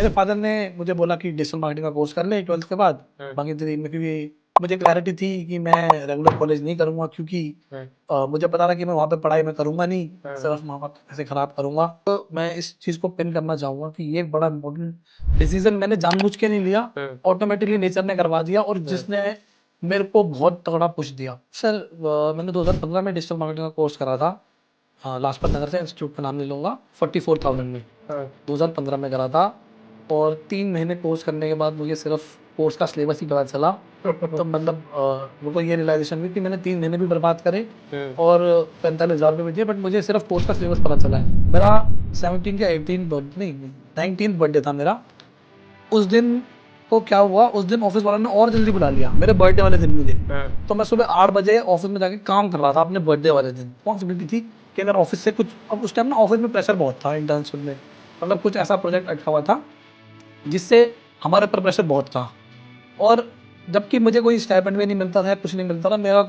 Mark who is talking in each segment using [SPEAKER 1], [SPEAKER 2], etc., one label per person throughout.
[SPEAKER 1] मेरे फादर ने मुझे बोला कि डिजिटल मार्केटिंग का कोर्स कर ले 12th के बाद। बाकी ड्रीम में, क्योंकि मुझे क्लैरिटी थी कि मैं रेगुलर कॉलेज नहीं करूंगा, क्योंकि मुझे पता था कि मैं वहाँ पे पढ़ाई में करूंगा नहीं, सिर्फ माँ बाप के पैसे खराब करूंगा। तो मैं इस चीज़ को पिन करना चाहूंगा कि ये एक बड़ा इंपॉर्टेंट डिसीजन मैंने जानबूझ के नहीं लिया, ऑटोमेटिकली नेचर ने करवा दिया, और जिसने मेरे को बहुत तगड़ा पुश दिया। सर मैंने 2015 में डिजिटल मार्केटिंग का कोर्स करा था, लाजपत नगर से, इंस्टीट्यूट का नाम नहीं लूँगा, 44,000 में 2015 में करा था। और 3 महीने कोर्स करने के बाद मुझे सिर्फ कोर्स का सिलेबस ही पता चला। तो मतलब मेरे को ये रियलाइजेशन हुई कि मैंने 3 महीने भी बर्बाद करे और 45,000 रुपये भी दिए, बट मुझे सिर्फ कोर्स का सिलेबस पता चला है। मेरा 17 या 18 नहीं 19th बर्थडे था मेरा। उस दिन को क्या हुआ, उस दिन ऑफिस वालों ने और जल्दी बुला लिया मेरे बर्थडे वाले दिन मुझे। तो मैं सुबह 8 बजे ऑफिस में जाके काम कर रहा था अपने बर्थडे वाले दिन। पॉसिबिलिटी थी कि अगर ऑफिस से कुछ, अब उस टाइम ना ऑफिस में प्रेशर बहुत था इंटर्नशिप में, मतलब कुछ ऐसा प्रोजेक्ट अटका हुआ था जिससे हमारे ऊपर प्रेशर बहुत था। और जबकि मुझे कोई स्टाइपेंड भी नहीं मिलता था, कुछ नहीं मिलता था, मेरे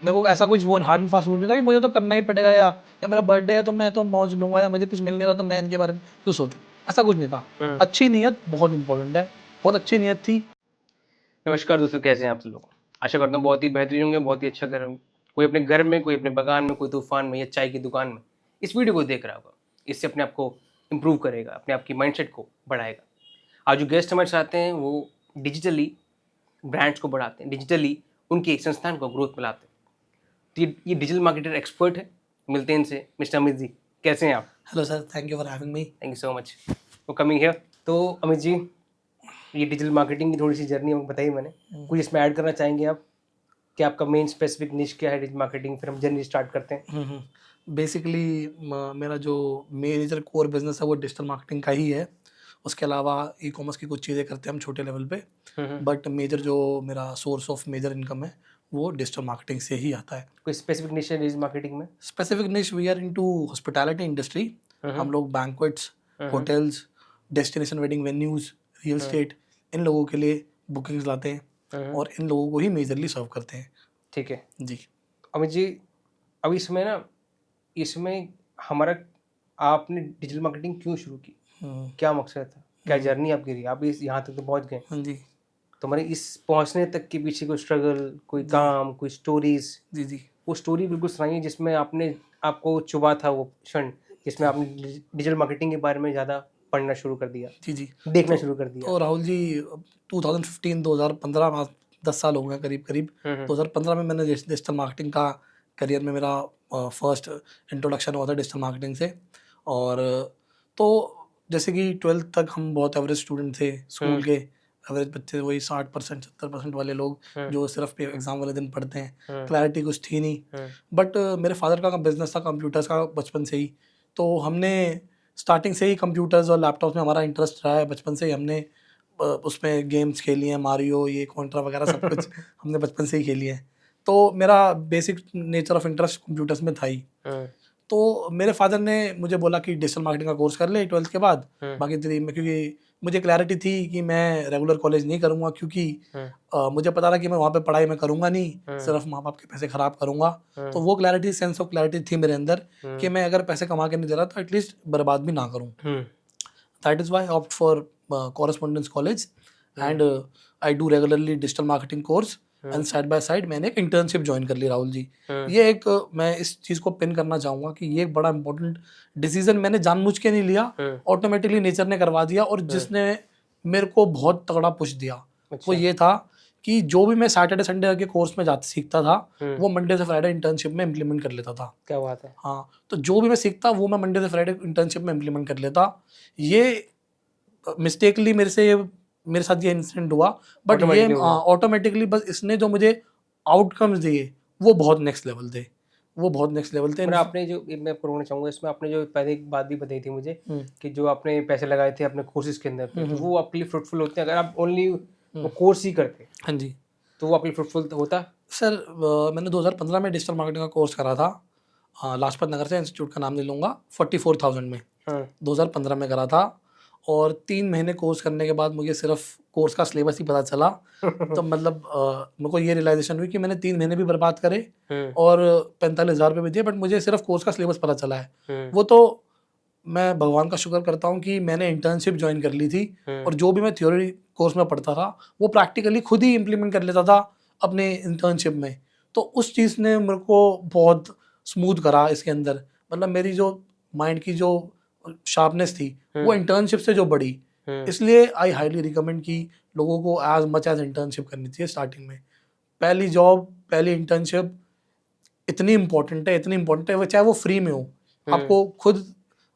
[SPEAKER 1] को ऐसा कुछ वो हार्ड एंड फास्ट रूल नहीं था कि मुझे तो करना ही पड़ेगा, या मेरा बर्थडे है तो मैं तो मौज लूंगा, या मुझे कुछ मिल नहीं रहा तो मैं इनके बारे में क्यों सोचूं। ऐसा कुछ नहीं था। अच्छी नीयत बहुत इंपॉर्टेंट है, बहुत अच्छी नीयत थी।
[SPEAKER 2] नमस्कार दोस्तों, कैसे हैं आप सब लोग। आशा करता हूँ बहुत ही बेहतरीन होंगे, बहुत ही अच्छा कर रहे होंगे। कोई अपने घर में, कोई अपने बागान में, कोई तूफान में या चाय की दुकान में इस वीडियो को देख रहा होगा। इससे अपने आप को इम्प्रूव करेगा, अपने आप की माइंडसेट को बढ़ाएगा। आज जो गेस्ट हमारे साथ हैं वो डिजिटली ब्रांड्स को बढ़ाते हैं, डिजिटली उनके संस्थान को ग्रोथ में लाते हैं। तो ये डिजिटल मार्केटर एक्सपर्ट है। मिलते हैं इनसे। मिस्टर अमित जी, कैसे हैं आप?
[SPEAKER 1] Hello sir, thank you for having me.
[SPEAKER 2] Thank you so much for coming here. तो अमित जी, ये डिजिटल मार्केटिंग की थोड़ी सी जर्नी बताई मैंने, कुछ इसमें ऐड करना चाहेंगे आप कि आपका मेन स्पेसिफिक निश क्या है डिजिटल मार्केटिंग, फिर हम जर्नी स्टार्ट करते हैं।
[SPEAKER 1] बेसिकली मेरा जो मेजर कोर बिजनेस है वो डिजिटल मार्केटिंग का ही है। उसके अलावा ई कॉमर्स की कुछ चीज़ें करते हैं हम छोटे लेवल पे, बट मेजर जो मेरा सोर्स ऑफ मेजर इनकम है वो डिजिटल मार्केटिंग से ही आता है।
[SPEAKER 2] कोई स्पेसिफिक निश है डिजिटल मार्केटिंग में?
[SPEAKER 1] Specific niche, we are into hospitality industry. हम लोग banquets, hotels, destination wedding venues, real estate, इन लोगों के लिए बुकिंग्स लाते हैं और इन लोगों को ही मेजरली सर्व करते हैं।
[SPEAKER 2] ठीक है
[SPEAKER 1] जी
[SPEAKER 2] अमित जी, अब इसमें हमारा, आपने डिजिटल मार्केटिंग क्यों शुरू की, क्या मकसद था, क्या जर्नी आपकी रही, आप इस यहाँ तक तो पहुँच गए।
[SPEAKER 1] हाँ जी
[SPEAKER 2] तो हमारे इस पहुँचने तक के पीछे कोई स्ट्रगल, कोई काम, कोई स्टोरीज,
[SPEAKER 1] जी जी
[SPEAKER 2] वो स्टोरी बिल्कुल सुनाइए जिसमें आपको चुभा था वो क्षण, जिसमें आपने डिजिटल मार्केटिंग के बारे में ज़्यादा पढ़ना शुरू कर दिया,
[SPEAKER 1] जी
[SPEAKER 2] देखना शुरू कर दिया।
[SPEAKER 1] तो राहुल जी 2015 10 साल हो गए करीब करीब। 2015 में मैंने डिजिटल मार्केटिंग का करियर में मेरा फर्स्ट इंट्रोडक्शन हुआ था डिजिटल मार्केटिंग से। और तो जैसे कि 12th तक हम बहुत एवरेज स्टूडेंट थे स्कूल के, एवरेज बच्चे, वही 60% 70% वाले लोग जो सिर्फ एग्ज़ाम वाले दिन पढ़ते हैं। क्लैरिटी कुछ थी नहीं, बट मेरे फादर का बिजनेस था कंप्यूटर्स का बचपन से ही, तो हमने स्टार्टिंग से ही कंप्यूटर्स और लैपटॉप्स में हमारा इंटरेस्ट रहा है। बचपन से ही हमने उसमें गेम्स खेली हैं, मारियो, ये कॉन्ट्रा वगैरह सब कुछ हमने बचपन से ही खेली है। तो मेरा basic nature of interest computers में था ही। तो मेरे फादर ने मुझे बोला कि डिजिटल मार्केटिंग का कोर्स कर ले 12th के बाद। बाकी ड्रीम में, क्योंकि मुझे क्लैरिटी थी कि मैं रेगुलर कॉलेज नहीं करूँगा, क्योंकि मुझे पता था कि मैं वहाँ पे पढ़ाई में करूँगा नहीं, सिर्फ माँ बाप के पैसे ख़राब करूँगा। तो वो क्लैरिटी, सेंस ऑफ क्लैरिटी थी मेरे अंदर कि मैं अगर पैसे कमा के नहीं दे रहा तो एटलीस्ट बर्बाद भी ना करूँ। That is why I opt for correspondence college and I do regularly digital marketing course and side by side मैंने एक इंटर्नशिप ज्वाइन कर ली राहुल जी। ये एक मैं इस चीज़ को पिन करना चाहूँगा कि ये एक बड़ा इंपॉर्टेंट डिसीजन मैंने जानबूझ के नहीं लिया, ऑटोमेटिकली नेचर ने करवा दिया, और जिसने मेरे को बहुत तगड़ा पुश दिया वो ये था कि जो भी मैं सैटरडे संडे के कोर्स में जाते सीखता था वो मंडे से फ्राइडे इंटर्नशिप में इम्प्लीमेंट कर लेता था।
[SPEAKER 2] क्या बात है।
[SPEAKER 1] हाँ, तो जो भी मैं सीखता वो मैं मंडे से फ्राइडे इंटर्नशिप में इम्प्लीमेंट कर लेता। ये मिस्टेकली मेरे साथ ये इंसिडेंट हुआ, बट ये ऑटोमेटिकली बस इसने जो मुझे आउटकम्स दिए वो बहुत नेक्स्ट लेवल थे, वो बहुत नेक्स्ट लेवल थे।
[SPEAKER 2] आपने जो, मैं आपको रोकना चाहूँगा इसमें, आपने जो पहले एक बात भी बताई थी मुझे कि जो आपने पैसे लगाए थे अपने कोर्सेज के अंदर पे, तो वो आपके लिए फ्रूटफुल होते हैं अगर आप ओनली वो कोर्स ही करते।
[SPEAKER 1] हाँ जी,
[SPEAKER 2] तो वो आपके लिए फ्रूटफुल होता।
[SPEAKER 1] सर मैंने 2015 में डिजिटल मार्केटिंग का कोर्स करा था, लाजपत नगर से, इंस्टीट्यूट का नाम नहीं लूँगा, 44,000 में 2015 में करा था। और 3 महीने कोर्स करने के बाद मुझे सिर्फ कोर्स का सिलेबस ही पता चला। तो मतलब मेरे को ये रियलाइजेशन हुई कि मैंने 3 महीने भी बर्बाद करे और 45,000 रुपये भी दिए, बट मुझे सिर्फ कोर्स का सिलेबस पता चला है। वो तो मैं भगवान का शुक्र करता हूँ कि मैंने इंटर्नशिप ज्वाइन कर ली थी और जो भी मैं थ्योरी कोर्स में पढ़ता था वो प्रैक्टिकली खुद ही इम्प्लीमेंट कर लेता था अपने इंटर्नशिप में। तो उस चीज़ ने मेरे को बहुत स्मूथ करा इसके अंदर, मतलब मेरी जो माइंड की जो शार्पनेस थी वो इंटर्नशिप से जो बढ़ी। इसलिए आई हाईली रिकमेंड कि लोगों को एज मच एज इंटर्नशिप करनी चाहिए स्टार्टिंग में। पहली जॉब, पहली इंटर्नशिप इतनी इम्पोर्टेंट है वो चाहे वो फ्री में हो। आपको खुद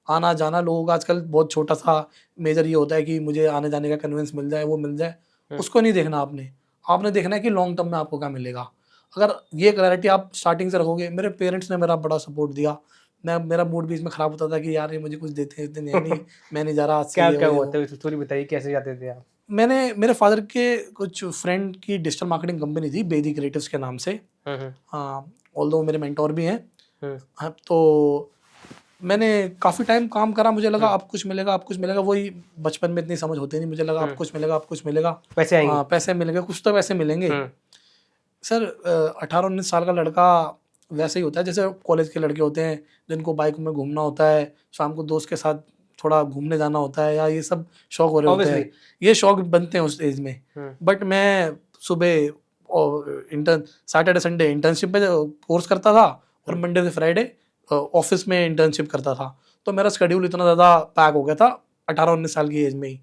[SPEAKER 1] आना जाना, लोगों का आजकल बहुत छोटा सा मेजर ये होता है कि मुझे आने जाने का कन्वेंस मिल जाए, वो मिल जाए, उसको नहीं देखना आपने देखना है कि लॉन्ग टर्म में आपको क्या मिलेगा। अगर ये क्लैरिटी आप स्टार्टिंग से रखोगे, मेरे पेरेंट्स ने मेरा बड़ा सपोर्ट दिया। मेरा मूड भी इसमें खराब होता था कि यार ये मुझे कुछ देते हैं, इतने नहीं मैं नहीं जा रहा आज से।
[SPEAKER 2] क्या होता है स्टोरी बताइए, कैसे जाते थे आप?
[SPEAKER 1] मेरे फादर के कुछ फ्रेंड की डिजिटल मार्केटिंग कंपनी थी बेदी क्रिएटिव्स के नाम से। हाँ, ऑल्दो मेरे मेंटोर भी हैं। हाँ, तो मैंने काफ़ी टाइम काम करा, मुझे लगा अब कुछ मिलेगा, वही बचपन में इतनी समझ होती नहीं, मुझे लगा अब कुछ मिलेगा,
[SPEAKER 2] पैसे आएंगे।
[SPEAKER 1] हाँ, पैसे मिलेंगे, कुछ तो पैसे मिलेंगे। सर 18-19 साल का लड़का वैसे ही होता है जैसे कॉलेज के लड़के होते हैं जिनको बाइक में घूमना होता है, शाम को दोस्त के साथ थोड़ा घूमने जाना होता है, या ये सब शौक हो रहे होते हैं, ये शौक बनते हैं उस एज में। बट मैं सुबह सैटरडे संडे इंटर्नशिप पे कोर्स करता था और मंडे से फ्राइडे ऑफिस में इंटर्नशिप करता था। तो मेरा शेड्यूल इतना ज़्यादा पैक हो गया था 18-19 साल की एज में ही।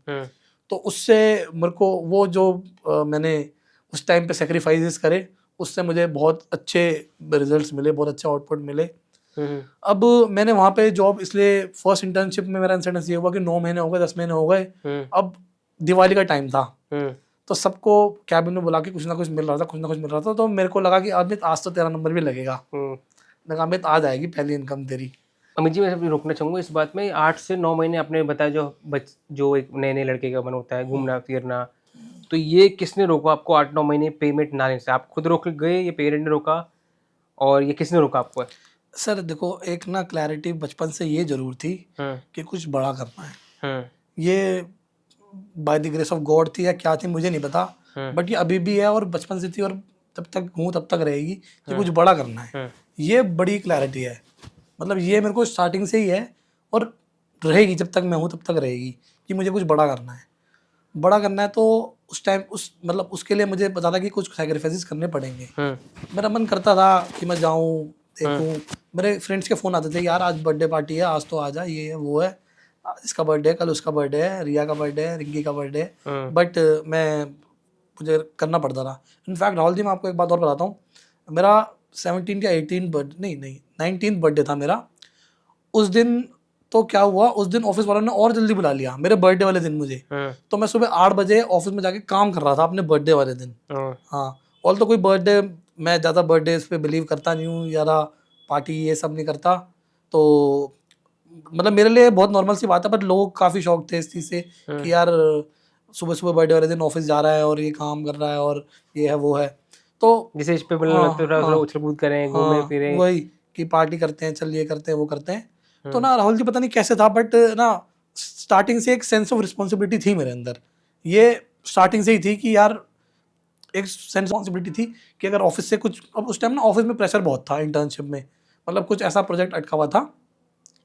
[SPEAKER 1] तो उससे मेरे को वो जो मैंने उस टाइम पे सेक्रीफाइसेस करे, उससे मुझे बहुत अच्छे रिजल्ट्स मिले, बहुत अच्छे आउटपुट मिले। अब मैंने वहाँ पे जॉब, इसलिए फर्स्ट इंटर्नशिप में मेरा इंसिडेंस ये हुआ कि 9 महीने हो गए, 10 महीने हो गए। अब दिवाली का टाइम था, तो सबको कैबिन में बुला के कुछ ना कुछ मिल रहा था। तो मेरे को लगा कि अमित आज तो तेरा नंबर भी लगेगा। मैं कहा अमित आज आएगी पहली इनकम तेरी।
[SPEAKER 2] अमित जी, मैं अभी रोकना चाहूँगा इस बात में। 8 से 9 महीने आपने बताया जो एक नए लड़के का मन होता है घूमना फिरना, तो ये किसने रोका आपको 8-9 महीने पेमेंट ना लेने से? आप खुद रोक गए, ये पेरेंट ने रोका, और ये किसने रोका आपको?
[SPEAKER 1] सर देखो, एक ना क्लैरिटी बचपन से ये जरूर थी कि कुछ बड़ा करना है। ये by the grace of God थी या क्या थी मुझे नहीं पता, बट ये अभी भी है और बचपन से थी और तब तक हूँ तब तक रहेगी कि कुछ बड़ा करना है। ये बड़ी क्लैरिटी है, मतलब ये मेरे को स्टार्टिंग से ही है और रहेगी, जब तक मैं हूँ तब तक रहेगी कि मुझे कुछ बड़ा करना है। तो उस टाइम मतलब उसके लिए मुझे पता था कि कुछ सैक्रिफाइसेस करने पड़ेंगे। मेरा मन करता था कि मैं जाऊँ देखूँ। मेरे फ्रेंड्स के फ़ोन आते थे, यार आज बर्थडे पार्टी है, आज तो आ जा, ये है वो है, इसका बर्थडे है, कल उसका बर्थडे है, रिया का बर्थडे है, रिंकी का बर्थडे है। बट मुझे करना पड़ता था। इनफैक्ट राहुल जी, मैं आपको एक बात और बताता हूँ, मेरा 17 या 19 बर्थडे था मेरा। उस दिन तो क्या हुआ, उस दिन ऑफिस वालों ने और जल्दी बुला लिया मेरे बर्थडे वाले दिन मुझे। तो मैं सुबह 8 बजे ऑफिस में जाके काम कर रहा था अपने बर्थडे वाले दिन। हाँ, और तो कोई बर्थडे, मैं ज़्यादा बर्थडे पे बिलीव करता नहीं हूँ, ज़्यादा पार्टी ये सब नहीं करता, तो मतलब मेरे लिए बहुत नॉर्मल सी बात है। बट लोग काफ़ी शौक थे इस चीज़ से कि यार सुबह सुबह बर्थडे वाले दिन ऑफिस जा रहा है और ये काम कर रहा है और ये है वो है, तो
[SPEAKER 2] जैसे इस पे उछल कूद करें, घूमे फिरे,
[SPEAKER 1] वही कि पार्टी करते हैं, चल ये करते हैं वो करते हैं। तो ना राहुल जी पता नहीं कैसे था, बट ना स्टार्टिंग से एक सेंस ऑफ रिस्पॉन्सिबिलिटी थी मेरे अंदर। ये स्टार्टिंग से ही थी कि यार एक सेंस रिस्पॉन्सिबिलिटी थी कि अगर ऑफिस से कुछ, अब उस टाइम ना ऑफिस में प्रेशर बहुत था इंटर्नशिप में, मतलब कुछ ऐसा प्रोजेक्ट अटका हुआ था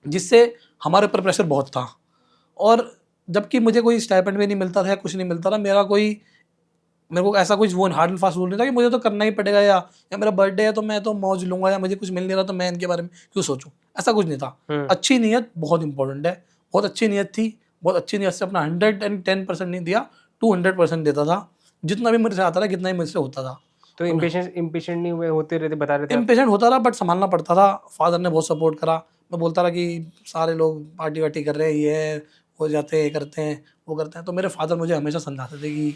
[SPEAKER 1] जिससे हमारे ऊपर प्रेशर बहुत था। और जबकि मुझे कोई स्टाइपेंड भी नहीं मिलता था या कुछ नहीं मिलता था, मेरे को ऐसा कुछ वो हार्ड एंड फास्ट रूल नहीं था कि मुझे तो करना ही पड़ेगा, या मेरा बर्थडे है तो मैं तो मौज लूंगा, या मुझे कुछ मिल नहीं रहा तो मैं इनके बारे में क्यों सोचूं, ऐसा कुछ नहीं था। अच्छी नीयत बहुत इंपॉर्टेंट है, बहुत अच्छी नीयत थी, बहुत अच्छी नीयत से अपना 110% नहीं दिया, 200% देता था, जितना भी मेरे से आता था, कितना ही मेरे से होता था।
[SPEAKER 2] तो इम्पेशेंट नहीं हुए, होते रहते, बता रहे थे
[SPEAKER 1] इम्पेशेंट होता था बट संभालना पड़ता था। फादर ने बहुत सपोर्ट करा। मैं बोलता रहा कि सारे लोग पार्टी वार्टी कर रहे हैं, ये हो जाते हैं, ये करते हैं, वो करते हैं, तो मेरे फादर मुझे हमेशा समझाते थे कि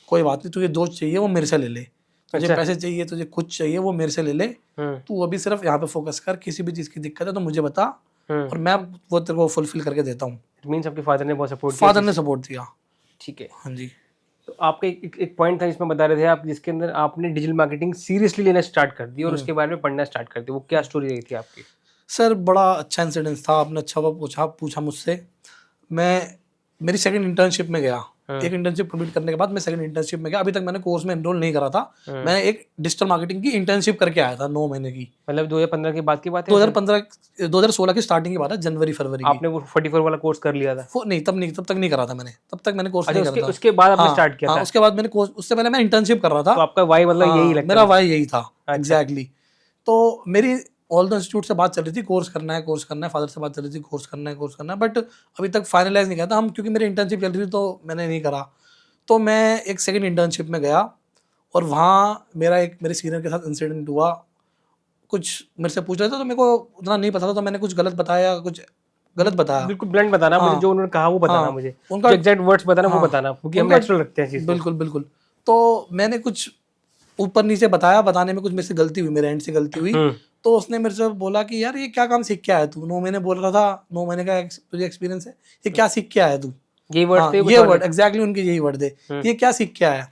[SPEAKER 1] कोई बात नहीं, तुझे जो चाहिए वो मेरे से ले ले, तुझे पैसे चाहिए, तुझे कुछ चाहिए वो मेरे से ले ले, तू अभी सिर्फ यहाँ पे फोकस कर, किसी भी चीज़ की दिक्कत है तो मुझे बता और मैं वो तेरे को फुलफिल करके देता हूँ।
[SPEAKER 2] मीन्स आपके फादर ने बहुत सपोर्ट किया?
[SPEAKER 1] फादर ने सपोर्ट दिया।
[SPEAKER 2] ठीक है,
[SPEAKER 1] हाँ जी।
[SPEAKER 2] तो आपका एक पॉइंट था इसमें बता रहे थे आप, जिसके अंदर आपने डिजिटल मार्केटिंग सीरियसली लेना स्टार्ट कर दी और उसके बारे में पढ़ना स्टार्ट कर दी, वो क्या स्टोरी रही थी आपकी?
[SPEAKER 1] सर बड़ा अच्छा इंसिडेंस था, आपने अच्छा पूछा मुझसे। मैं मेरी सेकंड इंटर्नशिप में गया एक इंटर्नशिप कंप्लीट करने के बाद मैं सेकंड इंटर्नशिप में गया। अभी तक मैंने कोर्स में एनरोल नहीं करा था। मैंने एक डिजिटल मार्केटिंग की इंटर्नशिप करके आया था 9 महीने की।
[SPEAKER 2] मतलब 2015 के बाद की बात है?
[SPEAKER 1] 2016 की स्टार्टिंग की बात है, जनवरी फरवरी की।
[SPEAKER 2] आपने वो 44 वाला कोर्स कर लिया था?
[SPEAKER 1] तब तक नहीं करा था मैंने। तब तक मैंने कोर्स
[SPEAKER 2] अच्छा,
[SPEAKER 1] नहीं करा था।
[SPEAKER 2] उसके बाद आपने
[SPEAKER 1] हाँ,
[SPEAKER 2] स्टार्ट किया
[SPEAKER 1] हाँ,
[SPEAKER 2] था?
[SPEAKER 1] उसके बाद मैंने कोर्स, उससे पहले मैं इंटर्नशिप कर रहा था।
[SPEAKER 2] तो आपका वाई मतलब
[SPEAKER 1] हाँ,
[SPEAKER 2] यही लगता
[SPEAKER 1] मेरा
[SPEAKER 2] है?
[SPEAKER 1] वाई यही था।
[SPEAKER 2] अच्छा।
[SPEAKER 1] एग्जैक्टली। तो मेरी ऑल द इंस्टीट्यूट से बात चल रही थी, कोर्स करना है, फादर से बात चल रही थी, कोर्स करना है, बट अभी तक फाइनलाइज नहीं किया था हम, क्योंकि मेरी इंटर्नशिप चल रही थी तो मैंने नहीं करा। तो मैं एक सेकंड इंटर्नशिप में गया और वहाँ मेरे सीनियर के साथ इंसिडेंट हुआ। कुछ मेरे से पूछ रहे थे तो मेरे को उतना नहीं पता था, तो मैंने कुछ गलत बताया,
[SPEAKER 2] बिल्कुल ब्लंट बताना मुझे,
[SPEAKER 1] हाँ,
[SPEAKER 2] जो उन्होंने कहा वो बताना
[SPEAKER 1] हाँ,
[SPEAKER 2] मुझे,
[SPEAKER 1] उनका
[SPEAKER 2] जो एग्जैक्ट वर्ड्स बताना वो
[SPEAKER 1] हाँ,
[SPEAKER 2] बताना, क्योंकि हम
[SPEAKER 1] उनका
[SPEAKER 2] नेचुरल रखते हैं चीज़ को।
[SPEAKER 1] बिल्कुल। तो मैंने कुछ ऊपर नीचे बताया, बताने में कुछ मेरे से गलती हुई, मेरे एंड से गलती हुई। तो उसने मेरे से बोला कि यार ये क्या काम सीख के आया तू, 9 महीने बोल रहा था, 9 महीने का तुझे एक्सपीरियंस है, ये क्या सीख के आया तू।
[SPEAKER 2] यही वर्ड थे?
[SPEAKER 1] ये वर्ड एग्जैक्टली उनके यही वर्ड थे, ये क्या सीख के आया।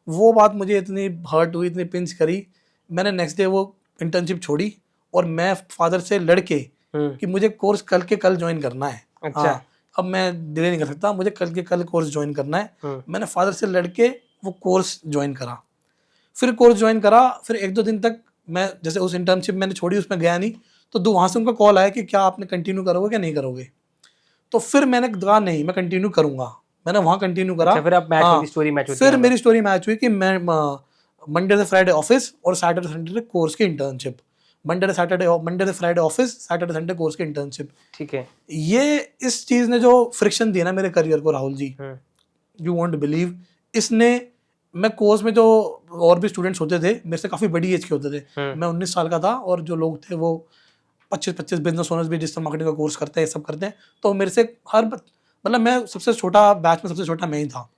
[SPEAKER 1] वो बात मुझे इतनी हर्ट हुई, इतनी पिंच करी। मैंने नेक्स्ट डे वो इंटर्नशिप छोड़ी और मैं फादर से लड़के कि मुझे कोर्स कल के कल ज्वाइन करना है।
[SPEAKER 2] अच्छा।
[SPEAKER 1] अब मैं डिले नहीं कर सकता, मुझे कल के कल कोर्स ज्वाइन करना है। मैंने फादर से लड़के वो कोर्स ज्वाइन करा। फिर कोर्स ज्वाइन करा, फिर 1-2 दिन तक मैं, जैसे उस इंटर्नशिप मैंने छोड़ी, उसमें गया नहीं, तो वहाँ से उनका कॉल आया कि क्या आपने कंटिन्यू करोगे क्या नहीं करोगे। तो फिर मैंने कहा नहीं, मैं कंटिन्यू करूँगा। मैंने वहाँ कंटिन्यू करा।
[SPEAKER 2] अच्छा, फिर आप मैच हुई, स्टोरी मैच हुई?
[SPEAKER 1] फिर मेरी स्टोरी मैच हुई कि मैं मंडे से फ्राइडे ऑफिस और सैटरडे संडे कोर्स की इंटर्नशिप। मंडे से Friday office, Saturday Sunday course की इंटर्नशिप।
[SPEAKER 2] ठीक है।
[SPEAKER 1] ये इस चीज़ ने जो फ्रिक्शन दिया ना मेरे करियर को Rahul ji, you won't believe. इसने, मैं कोर्स में जो और भी स्टूडेंट्स होते थे मेरे से काफ़ी बड़ी एज के होते थे, मैं 19 साल का था और जो लोग थे वो 25 बिजनेस ओनर्स भी डिजिटल मार्केटिंग का कोर्स करते हैं, सब करते हैं। तो मेरे से मतलब मैं सबसे छोटा, बैच में सबसे छोटा मैं ही था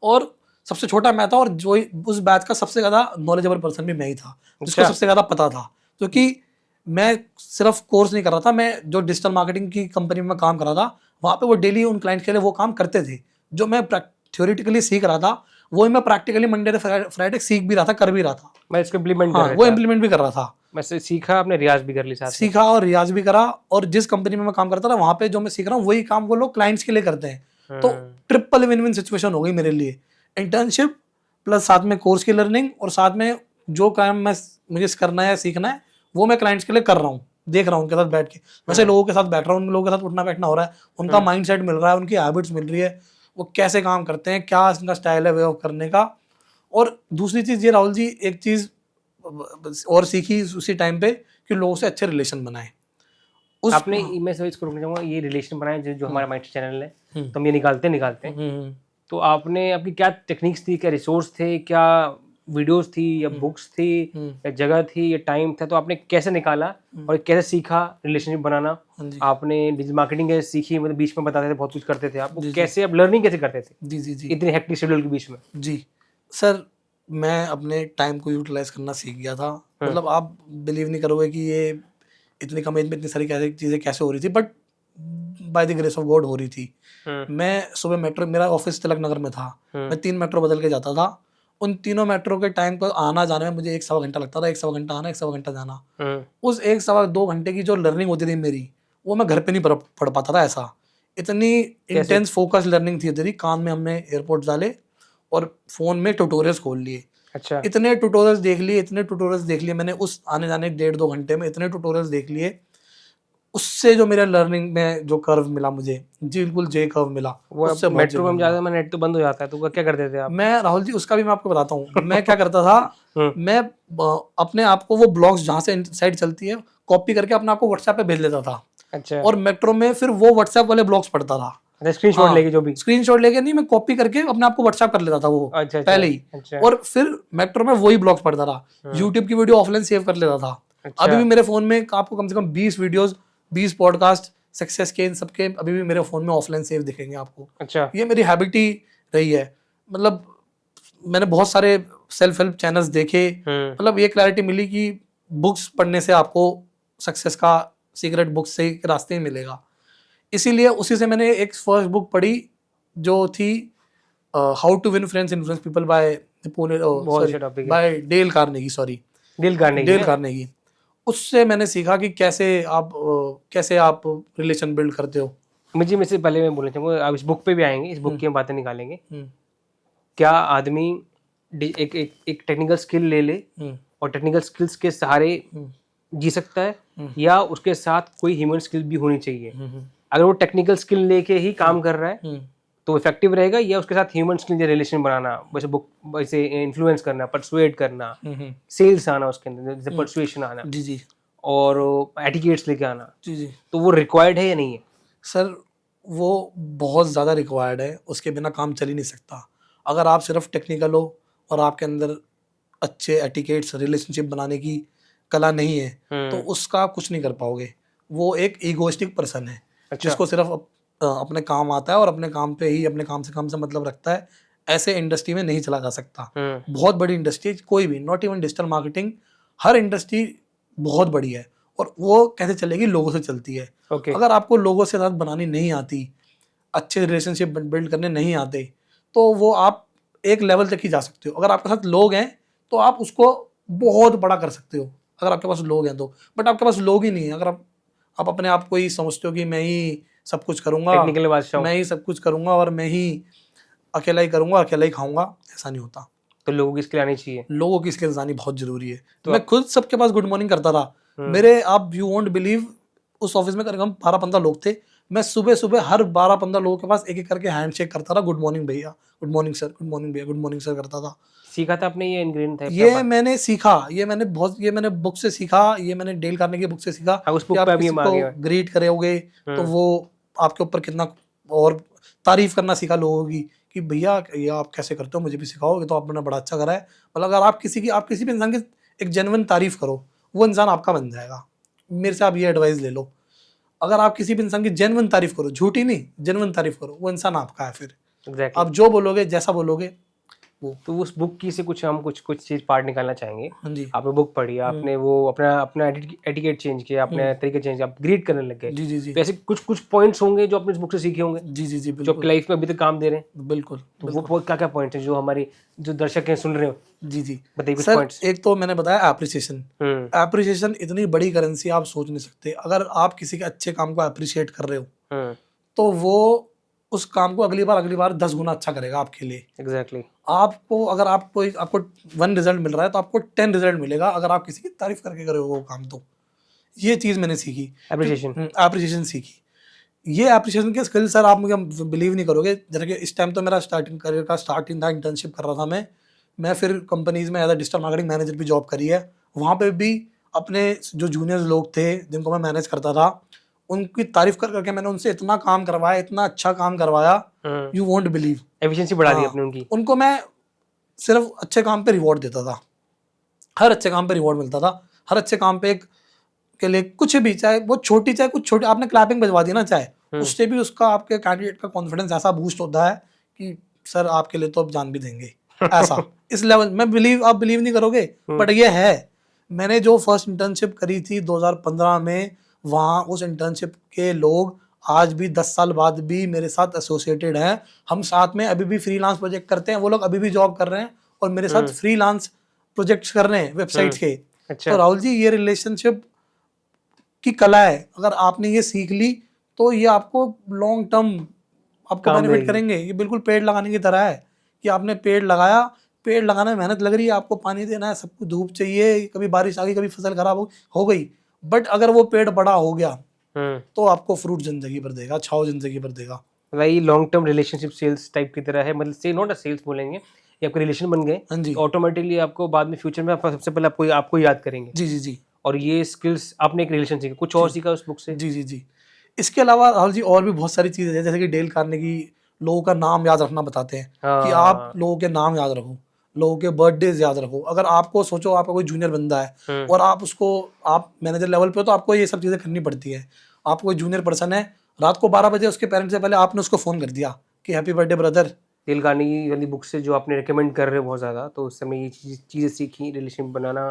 [SPEAKER 1] और सबसे छोटा मैं था, और जो उस बैच का सबसे ज़्यादा नॉलेजेबल पर्सन भी मैं ही था, जिसको सबसे ज़्यादा पता था। क्योंकि मैं सिर्फ कोर्स नहीं कर रहा था, मैं जो डिजिटल मार्केटिंग की कंपनी में काम कर रहा था, वहाँ पे वो डेली उन क्लाइंट्स के लिए वो काम करते थे। जो मैं थ्योरेटिकली सीख रहा था वही मैं प्रैक्टिकली मंडे से फ्राइडे सीख भी रहा था, कर भी रहा था।
[SPEAKER 2] मैं इसको इम्प्लीमेंट कर रहा था।
[SPEAKER 1] वो इम्प्लीमेंट भी कर रहा था।
[SPEAKER 2] वैसे सीखा आपने, रियाज भी कर ली साथ में?
[SPEAKER 1] सीखा और रियाज भी करा, और जिस कंपनी में मैं काम करता था वहाँ पे जो मैं सीख रहा हूँ वही काम वो लोग क्लाइंट्स के लिए करते हैं। तो ट्रिपल विन विन सिचुएशन हो गई मेरे लिए। इंटर्नशिप प्लस साथ में कोर्स की लर्निंग, और साथ में जो काम मुझे करना है, सीखना है, वो मैं क्लाइंट्स के लिए कर रहा हूँ, देख रहा हूँ उनके साथ बैठ के। वैसे लोगों के साथ बैठ रहा हूँ, उन लोगों के साथ उठना बैठना हो रहा है, उनका माइंड सेट मिल रहा है, उनकी हैबिट्स मिल रही है, वो कैसे काम करते हैं, क्या उनका स्टाइल है वे ऑफ करने का। और दूसरी चीज़ ये राहुल जी, एक चीज़ और सीखी उसी टाइम पे कि लोगों से अच्छे रिलेशन बनाए।
[SPEAKER 2] आपने, मैं इसको रोकना चाहूँगा, ये रिलेशन बनाए जो हमारा माइंड चैनल है, तो हम ये निकालते हैं। तो आपने, आपकी क्या टेक्निक्स थी, क्या रिसोर्स थे, क्या वीडियोस थी या बुक्स थी या जगह थी या टाइम था, तो आपने कैसे निकाला और कैसे सीखा रिलेशनशिप बनाना? आपने डिजिटल मार्केटिंग कैसे सीखी? मतलब बीच में बताते थे, बहुत कुछ करते थे आप, कैसे आप लर्निंग कैसे करते थे
[SPEAKER 1] जी
[SPEAKER 2] इतने हेक्टिक शेड्यूल के बीच में?
[SPEAKER 1] जी सर, मैं अपने टाइम को यूटिलाइज करना सीख गया था। मतलब आप बिलीव नहीं करोगे कि ये इतनी कम एज में इतनी सारी चीज़ें कैसे हो रही थी, but by the grace of God हो रही थी। मैं सुबह मेट्रो, मेरा ऑफिस तिलक नगर में था, मैं 3 मेट्रो बदल के जाता था। उन तीनों मेट्रो के टाइम पर आना जाने में मुझे 1-1.25 घंटा लगता था। 1-1.25 घंटा आना, 1-1.25 घंटा जाना। उस 1-2 घंटे की जो लर्निंग होती थी मेरी, वो मैं घर पे नहीं पढ़ पाता था। ऐसा इतनी इंटेंस फोकस लर्निंग थी तेरी। कान में हमने एयरपोर्ट्स डाले और फोन में ट्यूटोरियल्स खोल लिए।
[SPEAKER 2] अच्छा।
[SPEAKER 1] इतने ट्यूटोरियल्स देख लिए मैंने उस आने जाने 1.5-2 घंटे में, इतने ट्यूटोरियल्स देख लिए। उससे जो मेरा लर्निंग में जो कर्व मिला मुझे, जी बिल्कुल जे कर्व मिला।
[SPEAKER 2] उससे मेट्रो में ज्यादा में नेट तो बंद हो जाता है, तो क्या करते थे आप?
[SPEAKER 1] मैं राहुल जी उसका भी मैं आपको बताता हूँ। मैं क्या करता था, मैं अपने आप को वो ब्लॉग्स जहाँ से साइट चलती है कॉपी करके अपने आप को व्हाट्सएप पे भेज लेता था।
[SPEAKER 2] अच्छा।
[SPEAKER 1] और मेट्रो में फिर वो व्हाट्सएप वाले ब्लॉग्स पढ़ता था।
[SPEAKER 2] स्क्रीनशॉट लेके, जो भी
[SPEAKER 1] स्क्रीनशॉट लेके नहीं, मैं कॉपी करके अपने आप को व्हाट्सएप कर लेता था वो पहले ही। और फिर मेट्रो में वही ब्लॉग्स पढ़ता था। यूट्यूब की वीडियो ऑफलाइन सेव कर लेता था। अभी भी मेरे फोन में आपको कम से कम 20 वीडियोस, 20 पॉडकास्ट सक्सेस के, इन सबके अभी भी मेरे फोन में ऑफलाइन सेव दिखेंगे आपको।
[SPEAKER 2] अच्छा।
[SPEAKER 1] ये मेरी हैबिट ही रही है। मतलब मैंने बहुत सारे सेल्फ हेल्प चैनल्स देखे। मतलब ये क्लैरिटी मिली कि बुक्स पढ़ने से आपको सक्सेस का सीक्रेट बुक्स से रास्ते ही मिलेगा। इसीलिए उसी से मैंने एक फर्स्ट बुक पढ़ी जो थी how to win friends influence people by Dale Carnegie. उससे मैंने सीखा कि कैसे आप रिलेशन बिल्ड करते हो।
[SPEAKER 2] मुझे में से पहले मैं बोलना चाहूँगा, अब इस बुक पे भी आएंगे, इस बुक की हम बातें निकालेंगे। क्या आदमी एक एक एक टेक्निकल स्किल ले ले और टेक्निकल स्किल्स के सहारे जी सकता है, या उसके साथ कोई ह्यूमन स्किल भी होनी चाहिए? अगर वो टेक्निकल स्किल लेके ही काम कर रहा है तो इफेक्टिव रहेगा, या उसके साथ ह्यूमन स्किल रिलेशन बनाना, वैसे बुक वैसे इन्फ्लुएंस करना, परसुएड करना, सेल्स आना उसके अंदर, जैसे परसुएशन आना
[SPEAKER 1] जी जी
[SPEAKER 2] और एटिकेट्स लेके आना,
[SPEAKER 1] जी जी
[SPEAKER 2] तो वो रिक्वायर्ड है या नहीं है?
[SPEAKER 1] सर, वो बहुत ज़्यादा रिक्वायर्ड है, उसके बिना काम चल ही नहीं सकता। अगर आप सिर्फ टेक्निकल हो और आपके अंदर अच्छे एटिकेट्स रिलेशनशिप बनाने की कला नहीं है तो उसका आप कुछ नहीं कर पाओगे। वो एक ईगोइस्टिक पर्सन है जिसको सिर्फ अपने काम आता है और अपने काम पे ही, अपने काम से मतलब रखता है। ऐसे इंडस्ट्री में नहीं चला जा सकता। बहुत बड़ी इंडस्ट्री, कोई भी, not even digital marketing, her industry बहुत बड़ी है और वो कैसे चलेगी? लोगों से चलती है। अगर आपको लोगों से साथ बनानी नहीं आती, अच्छे रिलेशनशिप बिल्ड करने नहीं आते, तो वो आप एक लेवल तक ही जा सकते हो। अगर आपके साथ लोग हैं तो आप उसको बहुत बड़ा कर सकते हो, अगर आपके पास लोग हैं तो। बट आपके पास लोग ही नहीं है, अगर आप अपने आप को ही समझते हो कि मैं ही सब कुछ करूंगा, मैं ही सब कुछ करूंगा और मैं ही अकेला ही करूंगा, अकेला ही खाऊंगा, ऐसा नहीं होता।
[SPEAKER 2] तो लोगों की स्किल आनी चाहिए,
[SPEAKER 1] लोगों की स्किल्स आनी बहुत जरूरी है। तो मैं खुद सबके पास गुड मॉर्निंग करता था। मेरे, आप यू वोंट बिलीव, उस ऑफिस में कम 12-15 लोग थे। मैं सुबह सुबह हर 12-15 लोगों के पास एक एक करके हैंड शेक करता था, गुड मॉर्निंग भैया, good morning sir, good morning भैया, गुड मॉर्निंग सर करता था।
[SPEAKER 2] सीखा था आपने? ये इंग्रेडिएंट था?
[SPEAKER 1] ये मैंने सीखा, ये मैंने बुक से सीखा, ये मैंने डेल कार्नेगी बुक से सीखा।
[SPEAKER 2] उस बुक
[SPEAKER 1] कि आप
[SPEAKER 2] पे अभी
[SPEAKER 1] किसी को ग्रीट करोगे तो वो आपके ऊपर कितना, और तारीफ करना सीखा लोगों की कि भैया ये आप कैसे करते हो, मुझे भी सिखाओगे, तो आपने बड़ा अच्छा करा है। मतलब अगर आप किसी भी इंसान की एक जेन्युइन तारीफ करो, वो इंसान आपका बन जाएगा। मेरे से आप ये एडवाइस ले लो, अगर आप किसी भी इंसान की जेन्युइन तारीफ करो, झूठी नहीं, जेन्युइन तारीफ करो, वो इंसान आपका है। फिर आप जो बोलोगे, जैसा बोलोगे वो।
[SPEAKER 2] तो उस बुक की से हम कुछ चीज पार्ट निकालना चाहेंगे।
[SPEAKER 1] हाँ जी।
[SPEAKER 2] आपने बुक पढ़ी, आपने वो अपना एटिकेट चेंज किया, अपने तरीके चेंज, आप ग्रीट करने लग गए।
[SPEAKER 1] जी जी जी।
[SPEAKER 2] तो ऐसे कुछ पॉइंट्स होंगे जो आपने इस बुक से सीखे होंगे,
[SPEAKER 1] जी जी जी,
[SPEAKER 2] जो आपकी लाइफ में अभी तक काम दे रहे हैं।
[SPEAKER 1] बिल्कुल।
[SPEAKER 2] तो वो क्या पॉइंट्स हैं जो हमारी जो दर्शक हैं सुन रहे हो?
[SPEAKER 1] जी जी
[SPEAKER 2] बताइए कुछ
[SPEAKER 1] सर।
[SPEAKER 2] पॉइंट्स।
[SPEAKER 1] एक तो मैंने बताया एप्रिसिएशन। एप्रिसिएशन इतनी बड़ी करेंसी आप सोच नहीं सकते। अगर आप किसी के अच्छे काम को अप्रिशिएट कर रहे हो तो वो उस काम को अगली बार 10 गुना अच्छा करेगा आपके लिए।
[SPEAKER 2] एग्जैक्टली।
[SPEAKER 1] आपको अगर आपको 1 रिजल्ट मिल रहा है तो आपको 10 रिजल्ट मिलेगा अगर आप किसी की तारीफ करके करोगे वो काम। तो ये चीज़ मैंने सीखी, एप्रिसिएशन सीखी। ये एप्रिसिएशन के स्किल सर, आप मुझे बिलीव नहीं करोगे। जैसे कि इस टाइम तो मेरा स्टार्टिंग करियर का स्टार्टिंग था, इंटर्नशिप कर रहा था मैं फिर कंपनीज में as a digital marketing manager भी जॉब करी है। वहाँ पे भी अपने जो जूनियर लोग थे जिनको मैं मैनेज करता था, उनकी तारीफ करके मैंने उनसे इतना काम करवाया, इतना अच्छा काम करवाया, यू वोंट बिलीव।
[SPEAKER 2] एफिशिएंसी बढ़ा दी आपने उनकी।
[SPEAKER 1] उनको मैं सिर्फ अच्छे काम पे रिवॉर्ड देता था, हर अच्छे काम पे रिवॉर्ड मिलता था। हर अच्छे काम पे के लिए कुछ भी, चाहे वो छोटी, चाहे कुछ छोटी, आपने क्लैपिंग बजवा दी ना, चाहे उससे भी उसका आपके कैंडिडेट का कॉन्फिडेंस ऐसा बूस्ट होता है कि सर आपके लिए तो अब जान भी देंगे, ऐसा। इस लेवल में आप बिलीव नहीं करोगे, बट ये है। मैंने जो फर्स्ट इंटर्नशिप करी थी 2015 में, वहाँ उस इंटर्नशिप के लोग आज भी 10 साल बाद भी मेरे साथ एसोसिएटेड हैं। हम साथ में अभी भी फ्रीलांस प्रोजेक्ट करते हैं, वो लोग अभी भी जॉब कर रहे हैं और मेरे साथ फ्रीलांस प्रोजेक्ट्स कर रहे हैं वेबसाइट्स के। तो राहुल जी, ये रिलेशनशिप की कला है। अगर आपने ये सीख ली तो ये आपको लॉन्ग टर्म आपको बेनिफिट करेंगे। ये बिल्कुल पेड़ लगाने की तरह है कि आपने पेड़ लगाया, पेड़ लगाने में मेहनत लग रही है, आपको पानी देना है, सबको धूप चाहिए, कभी बारिश आ गई, कभी फसल खराब हो गई, बट अगर वो पेड़ बड़ा हो गया तो आपको फ्रूट जिंदगी भर देगा, छाव जिंदगी भर देगा।
[SPEAKER 2] वही long term relationship sales type की तरह है, मतलब से नॉट अ सेल्स बोलेंगे, ये आपके रिलेशन बन गए।
[SPEAKER 1] हाँ जी।
[SPEAKER 2] ऑटोमेटिकली आपको बाद में फ्यूचर में आपको सबसे पहले आपको याद करेंगे।
[SPEAKER 1] जी जी जी।
[SPEAKER 2] और ये स्किल्स आपने एक रिलेशन सीखा, कुछ और सीखा उस बुक से?
[SPEAKER 1] जी जी जी। इसके अलावा राहुल जी और भी बहुत सारी चीज़ें हैं, जैसे कि डेल कार्नेगी लोगों का नाम याद रखना बताते हैं कि आप लोगों के नाम याद रखो, लोगों के बर्थडेज याद रखो। अगर आपको सोचो आपका कोई जूनियर बंदा है और आप मैनेजर लेवल पे हो तो आपको ये सब चीज़ें करनी पड़ती है। आपको कोई जूनियर पर्सन है, रात को 12 बजे उसके पेरेंट्स से पहले आपने उसको फ़ोन कर दिया कि happy birthday brother.
[SPEAKER 2] Dale Carnegie वाली बुक से जो आपने रिकमेंड कर रहे हो बहुत ज़्यादा, तो उस समय ये चीज़ें सीखी, रिलेशन बनाना,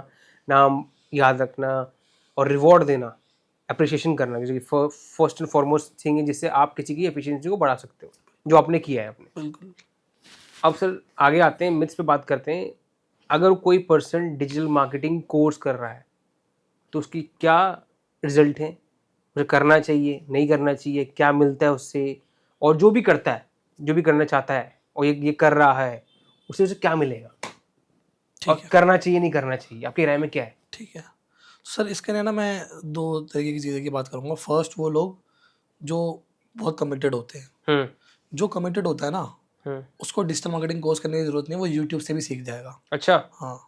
[SPEAKER 2] नाम याद रखना और रिवॉर्ड देना, अप्रिशिएशन करना, जैसे कि फर्स्ट एंड फॉरमोस्ट थिंग है जिससे आप किसी की एफिशिएंसी को बढ़ा सकते हो, जो आपने किया है आपने।
[SPEAKER 1] बिल्कुल।
[SPEAKER 2] अब सर आगे आते हैं, मिथ्स पे बात करते हैं। अगर कोई पर्सन डिजिटल मार्केटिंग कोर्स कर रहा है तो उसकी क्या रिजल्ट है, मुझे करना चाहिए, नहीं करना चाहिए, क्या मिलता है उससे, और जो भी करता है, जो भी करना चाहता है और ये कर रहा है, उससे उसे क्या मिलेगा,
[SPEAKER 1] ठीक
[SPEAKER 2] और
[SPEAKER 1] है,
[SPEAKER 2] करना चाहिए नहीं करना चाहिए, आपकी राय में क्या है?
[SPEAKER 1] ठीक है। सर इसके लिए ना मैं 2 तरीके की चीज़ें की बात करूँगा। फर्स्ट वो लोग जो बहुत कमिटेड होते हैं।
[SPEAKER 2] हम्म
[SPEAKER 1] जो कमिटेड होता है ना,
[SPEAKER 2] हम्म
[SPEAKER 1] उसको डिजिटल मार्केटिंग कोर्स करने की ज़रूरत नहीं है, वो यूट्यूब से भी सीख जाएगा।
[SPEAKER 2] अच्छा।
[SPEAKER 1] हाँ,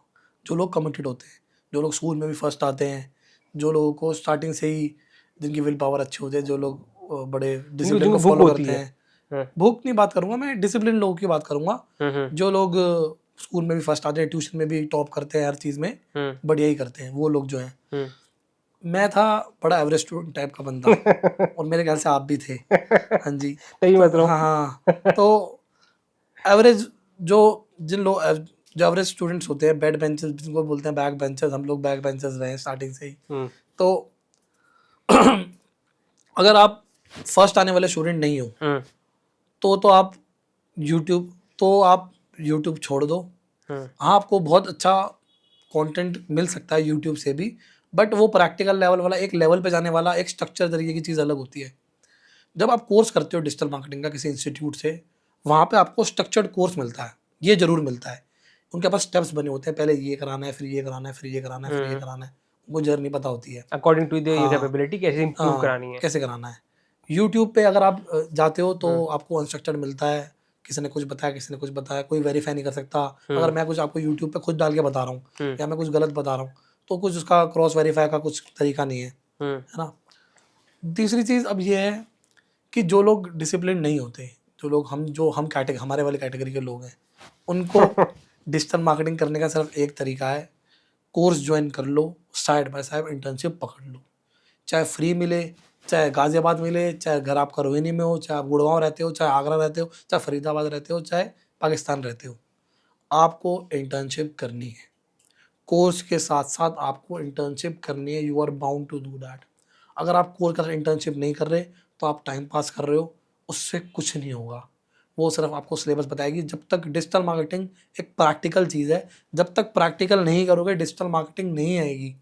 [SPEAKER 1] जो लोग कमिटेड होते हैं, जो लोग स्कूल में भी फर्स्ट आते हैं, जो लोगों को स्टार्टिंग से ही जिनकी विल पावर अच्छी होती है, जो लोग बड़े
[SPEAKER 2] जिनको
[SPEAKER 1] डिसिप्लिन को
[SPEAKER 2] जिनको भूख
[SPEAKER 1] फॉलो
[SPEAKER 2] होती
[SPEAKER 1] करते
[SPEAKER 2] है।
[SPEAKER 1] हैं।
[SPEAKER 2] हम्म
[SPEAKER 1] भूख नहीं बात करूँगा मैं, डिसिप्लिन लोगों की बात करूँगा।
[SPEAKER 2] हम्म
[SPEAKER 1] जो लोग स्कूल में भी फर्स्ट आते हैं, ट्यूशन में भी टॉप करते हैं, हर चीज़ में
[SPEAKER 2] हम्म
[SPEAKER 1] बढ़िया ही करते हैं, वो लोग जो हैं।
[SPEAKER 2] हम्म
[SPEAKER 1] मैं था बड़ा एवरेज स्टूडेंट टाइप का बंदा, और मेरे ख्याल से आप भी थे। हाँ जी।
[SPEAKER 2] सही
[SPEAKER 1] तो
[SPEAKER 2] मत रहो।
[SPEAKER 1] हाँ, हाँ। तो एवरेज जो जिन लोग जो एवरेज स्टूडेंट्स होते हैं, बैक बेंचर्स जिनको बोलते हैं, बैक बेंचर्स, हम लोग बैक बेंचर्स रहे हैं स्टार्टिंग से ही।
[SPEAKER 2] हम्म
[SPEAKER 1] तो अगर आप फर्स्ट आने वाले स्टूडेंट नहीं हो,
[SPEAKER 2] हम्म
[SPEAKER 1] तो आप यूट्यूब छोड़ दो।
[SPEAKER 2] हम्म
[SPEAKER 1] हाँ, आपको बहुत अच्छा कंटेंट मिल सकता है यूट्यूब से भी, बट वो प्रैक्टिकल लेवल वाला, एक लेवल पे जाने वाला, एक स्ट्रक्चर तरीके की चीज़ अलग होती है। जब आप कोर्स करते हो डिजिटल मार्केटिंग का किसी इंस्टीट्यूट से, वहाँ पे आपको स्ट्रक्चर्ड कोर्स मिलता है, ये ज़रूर मिलता है। उनके पास स्टेप्स बने होते हैं, पहले ये कराना है, फिर ये कराना है, फिर ये कराना है, फिर ये कराना है। उनको जर्नी पता होती है।
[SPEAKER 2] अकॉर्डिंग टू द
[SPEAKER 1] हाँ,
[SPEAKER 2] कैपेबिलिटी कैसे इंप्रूव
[SPEAKER 1] हाँ,
[SPEAKER 2] करानी है।
[SPEAKER 1] कैसे कराना है। यूट्यूब पे अगर आप जाते हो तो आपको अनस्ट्रक्चर्ड मिलता है, किसी ने कुछ बताया, किसी ने कुछ बताया, कोई वेरीफाई नहीं कर सकता। अगर मैं कुछ आपको यूट्यूब पे खुद डाल के बता रहा हूँ या मैं कुछ गलत बता रहा हूँ, तो कुछ उसका क्रॉस वेरीफाई का कुछ तरीका नहीं है, है ना। तीसरी चीज़ अब ये है कि जो लोग डिसिप्लिन नहीं होते, जो हम कैटेगरी, हमारे वाले कैटेगरी के लोग हैं, उनको डिजिटल मार्केटिंग करने का सिर्फ एक तरीका है, कोर्स ज्वाइन कर लो, साइड बाय साइड इंटर्नशिप पकड़ लो। चाहे फ्री मिले, चाहे गाज़ियाबाद मिले, चाहे घर आपका रोहिणी में हो, चाहे आप गुड़गांव रहते हो, चाहे आगरा रहते हो, चाहे फरीदाबाद रहते हो, चाहे पाकिस्तान रहते हो, आपको इंटर्नशिप करनी है। कोर्स के साथ साथ आपको इंटर्नशिप करनी है। You are bound to do that. अगर आप कोर्स कर इंटर्नशिप नहीं कर रहे, तो आप टाइम पास कर रहे हो, उससे कुछ नहीं होगा। वो सिर्फ आपको सिलेबस बताएगी। जब तक डिजिटल मार्केटिंग एक प्रैक्टिकल चीज़ है, जब तक प्रैक्टिकल नहीं करोगे, डिजिटल मार्केटिंग नहीं आएगी।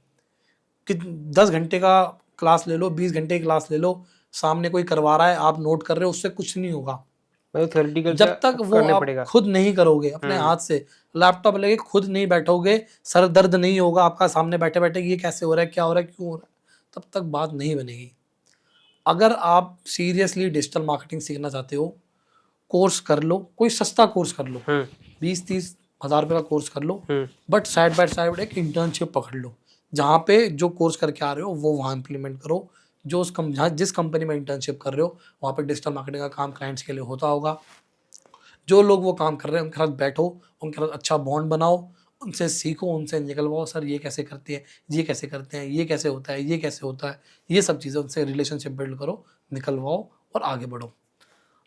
[SPEAKER 1] कि 10 घंटे का क्लास ले लो, 20 घंटे की क्लास ले लो, सामने कोई करवा रहा है, आप नोट कर रहे हो, उससे कुछ नहीं होगा।
[SPEAKER 2] मतलब थ्योरेटिकल
[SPEAKER 1] जब तक वो
[SPEAKER 2] करने
[SPEAKER 1] आप
[SPEAKER 2] पड़ेगा।
[SPEAKER 1] खुद नहीं करोगे अपने हाथ से, लैपटॉप लेके खुद नहीं बैठोगे, सर दर्द नहीं होगा आपका सामने बैठे बैठे कि ये कैसे हो रहा है, क्या हो रहा है, क्यों हो रहा है, तब तक बात नहीं बनेगी। अगर आप सीरियसली डिजिटल मार्केटिंग सीखना चाहते हो, कोर्स कर लो, कोई सस्ता कोर्स कर लो, 20-30 हज़ार रुपये का कोर्स कर लो, बट साइड बाय साइड एक इंटर्नशिप पकड़ लो, जहाँ पे जो कोर्स करके आ रहे हो वो वहाँ इम्प्लीमेंट करो। जो जिस कंपनी में इंटर्नशिप कर रहे हो, वहाँ पे डिजिटल मार्केटिंग का काम क्लाइंट्स के लिए होता होगा। जो लोग वो काम कर रहे हैं उनके साथ बैठो, उनके साथ अच्छा बॉन्ड बनाओ, उनसे सीखो, उनसे निकलवाओ, सर ये कैसे करते हैं, ये कैसे करते हैं, ये कैसे होता है, ये कैसे होता है, ये सब चीज़ें उनसे रिलेशनशिप बिल्ड करो, निकलवाओ और आगे बढ़ो।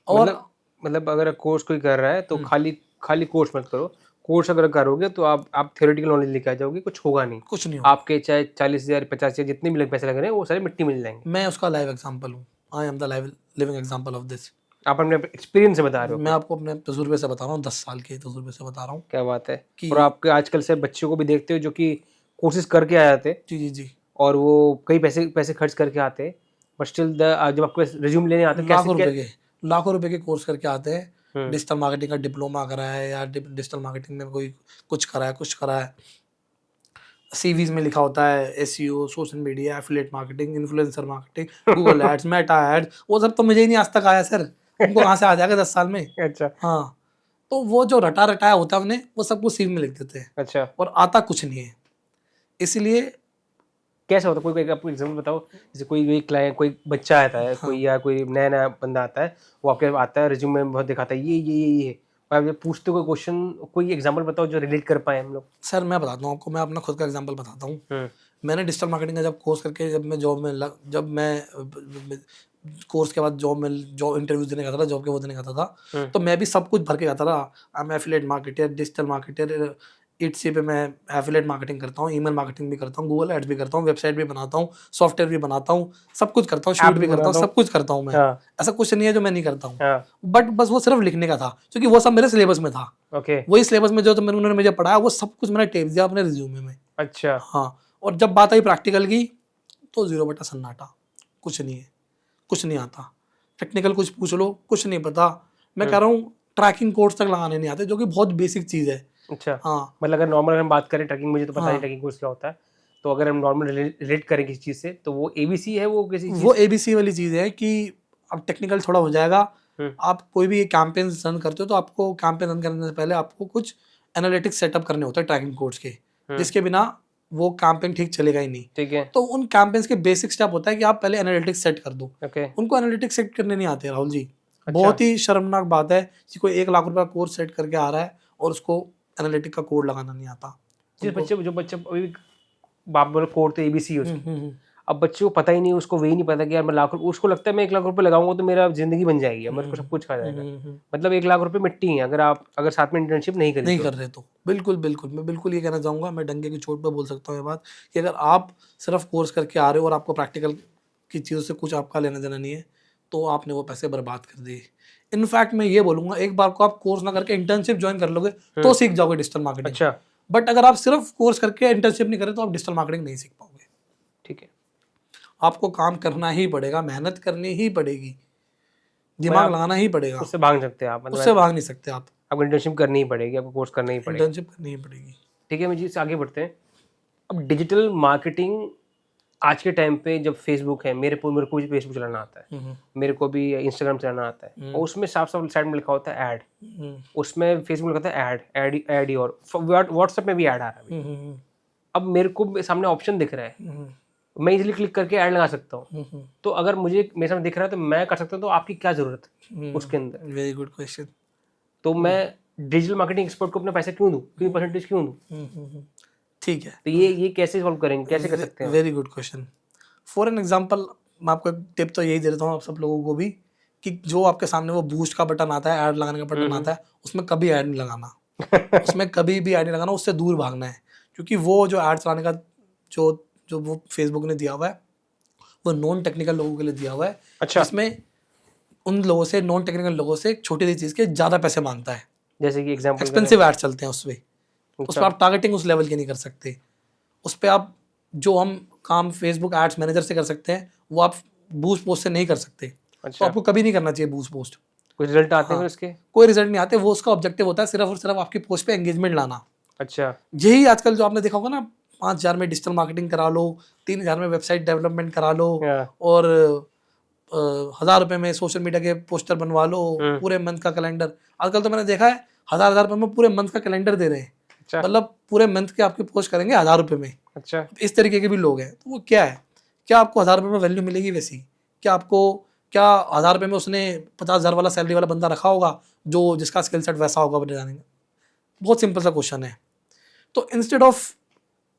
[SPEAKER 1] और
[SPEAKER 2] मतलब अगर कोर्स कोई कर रहा है तो
[SPEAKER 1] हम्म,
[SPEAKER 2] खाली खाली कोर्स मत करो। कोर्स अगर करोगे तो आप थ्योरेटिकल नॉलेज लेके आ जाओगे, कुछ होगा नहीं।
[SPEAKER 1] कुछ नहीं होगा।
[SPEAKER 2] आपके चाहे 40,000 50,000 जितने भी पैसे लग रहे हैं वो सारे मिट्टी मिल जाएंगे।
[SPEAKER 1] मैं उसका लाइव एग्जांपल हूँ। I am the live living example of this.
[SPEAKER 2] आप अपने एक्सपीरियंस से बता रहे हो
[SPEAKER 1] मैं
[SPEAKER 2] फिर।
[SPEAKER 1] आपको अपने तजुर्बे से बता रहा हूँ, 10 साल के तजुर्बे से बता रहा हूँ
[SPEAKER 2] क्या बात है।
[SPEAKER 1] कि
[SPEAKER 2] और आपके आजकल से बच्चों को भी देखते हो जो कि कोर्सेज करके आ जाते हैं
[SPEAKER 1] जी जी जी,
[SPEAKER 2] और वो कई पैसे पैसे खर्च करके आते हैं, बट स्टिल जब आपको रिज्यूम लेने आते हैं
[SPEAKER 1] लाखों रुपए के कोर्स करके आते हैं।
[SPEAKER 2] हम्म
[SPEAKER 1] डिजिटल मार्केटिंग का डिप्लोमा करा है या डिजिटल मार्केटिंग में कोई कुछ करा है। सीवीज में लिखा होता है SEO, social media, affiliate marketing, influencer marketing, Google ads, Meta ads, वो सब तो मुझे ही नहीं आज तक आया सर। उनको कहाँ से आ जाएगा 10 साल में।
[SPEAKER 2] अच्छा
[SPEAKER 1] हाँ, तो वो जो रटा रटाया होता है उन्हें, वो सब कुछ सीवी में लिख देते हैं
[SPEAKER 2] अच्छा।
[SPEAKER 1] और आता कुछ नहीं है। इसलिए
[SPEAKER 2] कैसा होता है, कोई आपको एग्जाम्पल बताओ। जैसे कोई क्लाइंट, कोई बच्चा आता है,
[SPEAKER 1] हाँ,
[SPEAKER 2] कोई या कोई नया नया बंदा आता है, वो आपके आता है, रिज्यूम में बहुत दिखाता है ये, और आप जब पूछते हो कोई क्वेश्चन, कोई एग्जाम्पल बताओ जो रिलेट कर पाए हम लोग।
[SPEAKER 1] सर मैं बताता हूँ आपको, मैं अपना खुद का एग्जांपल बताता हूँ। मैंने डिजिटल मार्केटिंग का जब कोर्स करके, जब मैं कोर्स के बाद जॉब इंटरव्यू देने जाता था, जॉब के वो देने जाता था, तो मैं भी सब कुछ भर के जाता था। I am affiliate marketer, digital marketer, Etsy पे मैं एफिलिएट मार्केटिंग करता हूँ, ईमेल मार्केटिंग भी करता हूँ, गूगल एड्स भी करता हूँ, वेबसाइट भी बनाता हूँ, सॉफ्टवेयर भी बनाता हूँ, सब कुछ करता हूँ,
[SPEAKER 2] ऐप
[SPEAKER 1] शूट
[SPEAKER 2] भी
[SPEAKER 1] भी करता हूँ,
[SPEAKER 2] बनाता हूँ।
[SPEAKER 1] सब कुछ करता हूँ मैं।
[SPEAKER 2] हाँ
[SPEAKER 1] ऐसा कुछ नहीं है जो मैं नहीं करता हूँ,
[SPEAKER 2] हाँ
[SPEAKER 1] बट बस वो सिर्फ लिखने का था, क्योंकि वो सब मेरे सिलेबस में था।
[SPEAKER 2] ओके
[SPEAKER 1] वही सिलेबस में जो तो उन्होंने मुझे पढ़ाया, वो सब कुछ मैंने टेप दिया अपने रिज्यूमे में।
[SPEAKER 2] अच्छा।
[SPEAKER 1] हाँ, और जब बात आई प्रैक्टिकल की, तो 0 बटा सन्नाटा, कुछ नहीं है, कुछ नहीं आता। टेक्निकल कुछ पूछ लो, कुछ नहीं पता। मैं कह रहा हूँ ट्रैकिंग कोड्स तक लगाने नहीं आते, जो कि बहुत बेसिक चीज़ है।
[SPEAKER 2] अच्छा,
[SPEAKER 1] हाँ
[SPEAKER 2] मतलब अगर नॉर्मल हम बात करें ट्रैकिंग, मुझे तो पता नहीं
[SPEAKER 1] हाँ,
[SPEAKER 2] ट्रैकिंग कोर्स क्या होता है, तो अगर हम नॉर्मल रिलेट करें किसी चीज़ से, तो वो एबीसी है, वो किसी
[SPEAKER 1] वो
[SPEAKER 2] चीज़।
[SPEAKER 1] ABC वाली चीज़ है कि अब टेक्निकल थोड़ा हो जाएगा।
[SPEAKER 2] हम्म,
[SPEAKER 1] आप कोई भी कैंपेन रन करते हो तो आपको कैंपेन रन करने से पहले आपको कुछ एनालिटिक्स सेटअप करने होते हैं ट्रैकिंग कोड्स के, जिसके बिना वो कैंपेन ठीक चलेगा ही नहीं।
[SPEAKER 2] ठीक है,
[SPEAKER 1] तो उन कैंपेन्स के बेसिक स्टेप होता है कि आप पहले एनालिटिक्स सेट कर दो।
[SPEAKER 2] ओके,
[SPEAKER 1] उनको एनालिटिक्स सेट करने नहीं आते राहुल जी।
[SPEAKER 2] अच्छा,
[SPEAKER 1] बहुत ही शर्मनाक बात है कि कोई 1 लाख रुपए का कोर्स सेट करके आ रहा है और उसको एनालिटिक का कोड लगाना नहीं आता उनको।
[SPEAKER 2] जो बच्चे अभी बाप बोले कोड तो एबीसी है उसकी,
[SPEAKER 1] हम्म।
[SPEAKER 2] अब बच्चे को पता ही नहीं, उसको वही नहीं पता कि यार मैं लाख रुपए, उसको लगता है मैं 1 लाख रुपए लगाऊंगा तो मेरा जिंदगी बन जाएगी, अब मेरे को सब कुछ खा जाएगा। मतलब 1 लाख रुपए मिट्टी है, अगर साथ में इंटर्नशिप नहीं करी
[SPEAKER 1] नहीं
[SPEAKER 2] तो।
[SPEAKER 1] कर रहे तो बिल्कुल बिल्कुल, मैं बिल्कुल ये कहना चाहूँगा, मैं डंके की चोट पे बोल सकता हूँ ये बात, कि अगर आप सिर्फ कोर्स करके आ रहे हो और आपको प्रैक्टिकल की चीज़ों से कुछ आपका लेना देना नहीं है, तो आपने वो पैसे बर्बाद कर दिए। इनफैक्ट मैं ये बोलूँगा, एक बार को आप कोर्स ना करके इंटर्नशिप ज्वाइन कर लोगे तो सीख जाओगे डिजिटल मार्केटिंग।
[SPEAKER 2] अच्छा,
[SPEAKER 1] बट अगर आप सिर्फ कोर्स करके इंटर्नशिप नहीं करें तो आप डिजिटल मार्केटिंग नहीं सीख पाओगे।
[SPEAKER 2] ठीक है,
[SPEAKER 1] आपको काम करना ही पड़ेगा, मेहनत करनी ही पड़ेगी,
[SPEAKER 2] मैं
[SPEAKER 1] दिमाग
[SPEAKER 2] आप
[SPEAKER 1] लगाना ही पड़ेगा।
[SPEAKER 2] उससे भाग सकते हैं आप,
[SPEAKER 1] उससे
[SPEAKER 2] मतलब
[SPEAKER 1] भाग नहीं सकते आप,
[SPEAKER 2] आपको इंटर्नशिप करनी ही पड़ेगी, आपको कोर्स करना ही पड़ेगा।
[SPEAKER 1] इंटर्नशिप करनी ही पड़ेगी।
[SPEAKER 2] ठीक है, मैं जी से आगे बढ़ते हैं। अब डिजिटल मार्केटिंग आज के टाइम पे, जब फेसबुक है, मेरे को भी फेसबुक चलाना आता है, मेरे को भी इंस्टाग्राम चलाना आता है, और उसमें साफ साफ साइड में लिखा होता है ऐड, उसमें फेसबुक लिखा होता है ऐड ही, और व्हाट्सएप में भी ऐड आ रहा है अभी। अब मेरे को सामने ऑप्शन दिख रहा है, मैं इजीली क्लिक करके ऐड लगा सकता हूँ, तो अगर मुझे मेरे सामने दिख रहा है तो मैं कर सकता हूँ, तो आपकी क्या जरूरत है उसके अंदर?
[SPEAKER 1] Very good question.
[SPEAKER 2] तो मैं डिजिटल मार्केटिंग एक्सपर्ट को अपना पैसा क्यों दूँ, क्यों परसेंटेज क्यों दूँ?
[SPEAKER 1] ठीक है,
[SPEAKER 2] तो ये कैसे सॉल्व करेंगे, कैसे कर सकते हैं?
[SPEAKER 1] Very good question. For an example, मैं आपको एक टिप तो यही दे देता हूँ आप सब लोगों को भी, कि जो आपके सामने वो बूस्ट का बटन आता है, ऐड लगाने का बटन आता है, उसमें कभी ऐड नहीं लगाना। उसमें कभी भी ऐड नहीं लगाना, उससे दूर भागना है। क्योंकि वो जो ऐड चलाने का जो जो वो फेसबुक ने दिया हुआ है, वो नॉन टेक्निकल लोगों के लिए दिया हुआ है।
[SPEAKER 2] अच्छा,
[SPEAKER 1] जिसमें उन लोगों से, नॉन टेक्निकल लोगों से एक छोटी सी चीज़ के ज़्यादा पैसे मांगता है।
[SPEAKER 2] जैसे कि एग्जांपल करें।
[SPEAKER 1] एक्सपेंसिव ऐड चलते हैं उसमें। उस पर
[SPEAKER 2] अच्छा,
[SPEAKER 1] आप टारगेटिंग उस लेवल की नहीं कर सकते। उस पर आप जो हम काम फेसबुक एड्स मैनेजर से कर सकते हैं, वो आप बूस्ट पोस्ट से नहीं कर सकते। तो
[SPEAKER 2] अच्छा,
[SPEAKER 1] आपको कभी नहीं करना चाहिए बूस्ट पोस्ट।
[SPEAKER 2] कुछ रिजल्ट आते हैं
[SPEAKER 1] हाँ,
[SPEAKER 2] फिर इसके?
[SPEAKER 1] कोई रिजल्ट नहीं आते। वो उसका ऑब्जेक्टिव होता है सिर्फ और सिर्फ आपकी पोस्ट पे एंगेजमेंट लाना।
[SPEAKER 2] अच्छा,
[SPEAKER 1] यही आजकल जो आपने देखा होगा ना, 5,000 में डिजिटल मार्केटिंग करा लो, 3,000 में वेबसाइट डेवलपमेंट करा लो,
[SPEAKER 2] या,
[SPEAKER 1] और 1,000 रुपये में सोशल मीडिया के पोस्टर बनवा लो,
[SPEAKER 2] हम्म,
[SPEAKER 1] पूरे मंथ का कैलेंडर। आजकल तो मैंने देखा है 1,000 रुपये में पूरे मंथ का कैलेंडर दे रहे हैं।
[SPEAKER 2] अच्छा,
[SPEAKER 1] मतलब पूरे मंथ के आपके पोस्ट करेंगे 1,000 रुपये में।
[SPEAKER 2] अच्छा,
[SPEAKER 1] इस तरीके के भी लोग हैं। तो वो क्या है, क्या आपको 1,000 रुपये में वैल्यू मिलेगी वैसी? क्या आपको, क्या 1,000 रुपये में उसने 50,000 वाला सैलरी वाला बंदा रखा होगा जो जिसका स्किल सेट वैसा होगा डिजाइनिंग में? बहुत सिंपल सा क्वेश्चन है। तो इंस्टेड ऑफ,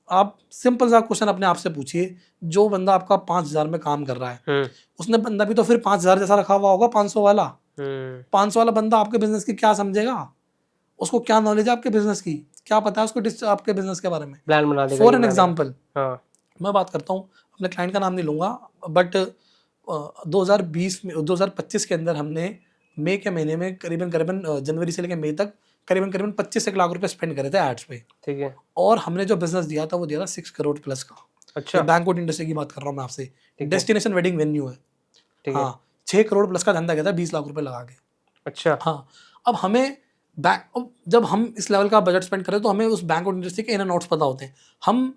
[SPEAKER 1] आप सिंपल सा क्वेश्चन अपने आप से पूछिए, जो बंदा आपका 5,000 में काम कर रहा है, उसने बंदा भी तो फिर 5,000 जैसा रखा हुआ होगा, 500 वाला। 500 वाला बंदा आपके बिजनेस की क्या समझेगा? उसको क्या नॉलेज है आपके बिजनेस की? क्या पता है उसको आपके बिजनेस के बारे में?
[SPEAKER 2] प्लान बना देगा,
[SPEAKER 1] फॉर
[SPEAKER 2] ये
[SPEAKER 1] एन
[SPEAKER 2] बना देगा।
[SPEAKER 1] एग्जाम्पल,
[SPEAKER 2] हाँ,
[SPEAKER 1] मैं बात करता हूँ, अपने क्लाइंट का नाम नहीं लूँगा, बट 2020 में, 2025 के अंदर हमने मई के महीने में करीबन करीबन जनवरी से लेकर मई तक करीबन करीबन 25 लाख रुपए स्पेंड करे थे एड्स पे।
[SPEAKER 2] ठीक है,
[SPEAKER 1] और हमने जो बिजनेस दिया था वो दिया था 6 करोड़ प्लस का।
[SPEAKER 2] अच्छा,
[SPEAKER 1] ये बैंकवेट इंडस्ट्री की बात कर रहा हूँ मैं आपसे।
[SPEAKER 2] है।
[SPEAKER 1] डेस्टिनेशन वेडिंग वेन्यू है।
[SPEAKER 2] ठीक है,
[SPEAKER 1] हाँ, 6 करोड़ प्लस का धंधा किया था 20 लाख रुपए लगा के।
[SPEAKER 2] अच्छा,
[SPEAKER 1] हाँ, अब हमें अब जब हम इस लेवल का बजट स्पेंड करें तो हमें उस बैंकवेट इंडस्ट्री के इन एंड आउट्स पता होते हैं। हम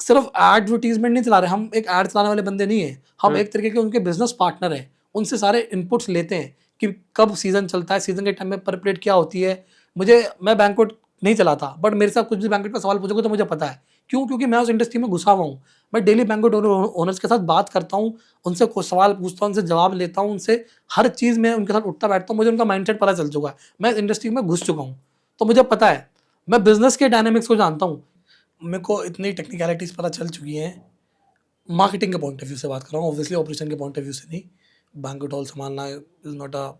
[SPEAKER 1] सिर्फ एडवर्टीजमेंट नहीं चला रहे, हम एक एड चलाने वाले बंदे नहीं है, हम एक तरीके के उनके बिजनेस पार्टनर हैं। उनसे सारे इनपुट्स लेते हैं कि कब सीजन चलता है, सीजन के टाइम में पर प्लेट क्या होती है। मैं बैंकवेट नहीं चलाता, बट मेरे साथ कुछ भी बैंकवेट का सवाल पूछोगे तो मुझे पता है। क्यों? क्योंकि मैं उस इंडस्ट्री में घुसा हुआ हूँ। मैं डेली बैंकवेट ओनर्स के साथ बात करता हूँ, उनसे कुछ सवाल पूछता हूँ, उनसे जवाब लेता हूँ, उनसे हर चीज़ में उनके साथ उठता बैठता हूँ। मुझे उनका माइंडसेट पता चल चुका है, मैं इस इंडस्ट्री में घुस चुका हूँ, तो मुझे पता है, मैं बिजनेस के डायनेमिक्स को जानता हूँ। मेरे को इतनी टेक्निकलिटीज़ पता चल चुकी हैं। मार्केटिंग के पॉइंट ऑफ व्यू से बात कर रहा हूँ, ऑब्वियसली ऑपरेशन के पॉइंट ऑफ व्यू से नहीं। बैंक्वेट हॉल संभालना is not a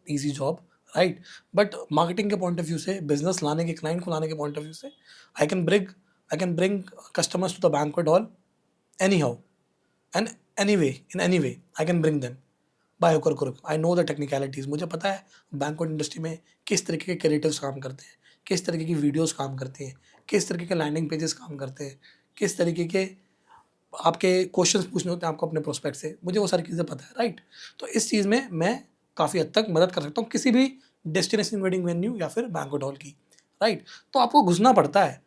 [SPEAKER 1] easy job, right? But marketing के पॉइंट ऑफ व्यू से, बिजनेस लाने के, क्लाइंट को लाने के पॉइंट ऑफ व्यू से, I can bring customers to the banquet hall any how and any way, in any way I can bring them by hook or crook. I know the technicalities. मुझे पता है banquet industry में किस तरीके के creatives काम करते हैं, किस तरीके की वीडियोस काम करती हैं, किस तरीके के लैंडिंग पेजेस काम करते हैं, किस तरीके के आपके क्वेश्चंस पूछने होते हैं आपको अपने प्रोस्पेक्ट से, मुझे वो सारी चीज़ें पता है, राइट? तो इस चीज़ में मैं काफ़ी हद तक मदद कर सकता हूँ किसी भी डेस्टिनेशन वेडिंग वेन्यू या फिर बैंक्वेट हॉल की, राइट? तो आपको घुसना पड़ता है,